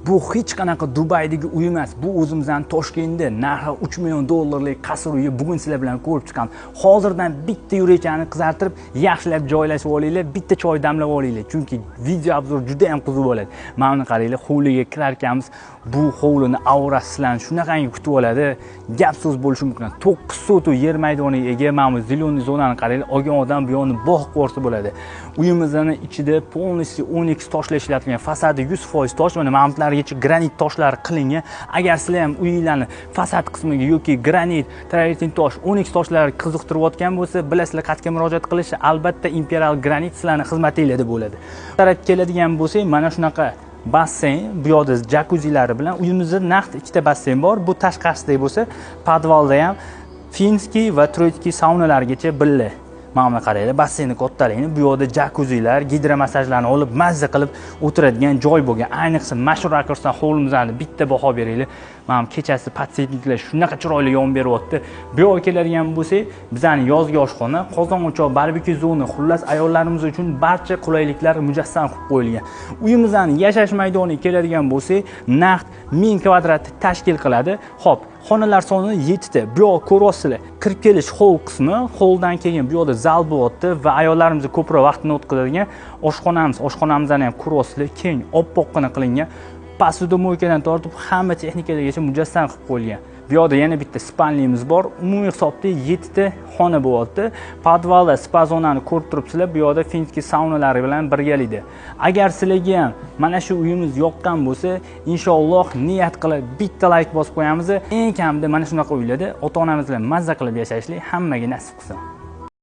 Bu hech qanaqa Dubaydagi uy emas. Bu o'zimizning Toshkentda narxi 3 million dollarlik qasr uyi bugun sizlar bilan ko'rib chiqamiz. Hozirdan bitta yurechani qizartirib, yaxshilab joylashib olinglar, bitta choy damlab olinglar. Chunki video obzor juda ham qiziq bo'ladi. Mana qaranglar, hovliga kirar ekanmiz. Bu hovlini aurasi sizlarni shunaqangi kutib oladi. Gap so'z bo'lishi mumkin. 9 sotu yer maydoniga ega. Mana bu ziloniy zonani qaranglar, olgan odam bu yoqni bog' qo'rsa bo'ladi. Uyimizning ichida polностью Onyx toshlar ishlatilgan, fasadi 100% tosh, mana mamlargacha granit toshlari qilingan. Agar sizlar ham uyinglarni fasad qismiga yoki granit, travertin tosh, Onyx toshlari qiziqtirayotgan bo'lsa, bilasizlar qayerga murojaat qilish, albatta Imperial granit sizlarning xizmatingizda bo'ladi. Taraf keladigan bo'lsak, mana shunaqa basseyn, bu yoqda jakuzilari bilan uyimizda naqd ikkita basseyn bor. Bu tashqarisida bo'lsa, podvalda ham finskiy va troitskiy saunalargacha birga. Mana qaranglar, basseynni kattaligini, bu yoqda jakuzilar, gidromassajlarni olib mazza qilib o'tiradigan joy bo'lgan. Ayniqsa mashhur rakursdan hovlimizni bitta baho beringlar. Mana kechasi patsiyentliklar shunaqa chiroyli yonib beryapti. Bu yoqqa keladigan bo'lsak, bizning yozgi oshxona, qozon o'choq, barbekü zona, xullas ayollarimiz uchun barcha qulayliklar mujassam qilib qo'yilgan. Uyimizning yashash maydoniga keladigan bo'lsak, naqd 1000 kvadrat tashkil qiladi. Xo'p, xonalar soni 7 ta. Bu yoq ko'ryapsizlar, kirib kelish hol qismi, holdan keyin bu yoqda zal bo'lyapti va ayollarimiz ko'proq vaqtini o'tkazadigan oshxonamizni ham ko'ryapsizlar, keng, oppoqqina qilingan. Посудомойkadan tortib hamma texnikalarigacha mujassam qilib qo'yilgan. Bu yoqda yana bitta spalnimiz bor. Umumiy hisobda 7 ta xona bo'lyapti. Podvalda spa zonani ko'rib turibsizlar. Bu yoqda finskiy saunalari bilan birgalikda. Agar sizlarga ham mana shu uyimiz yoqqan bo'lsa, inshaalloh niyat qilib bitta like bosib qo'yamiz. Eng kamida mana shunaqa uylarda ota-onamiz bilan mazza qilib yashashlik hammaga nasib qilsin.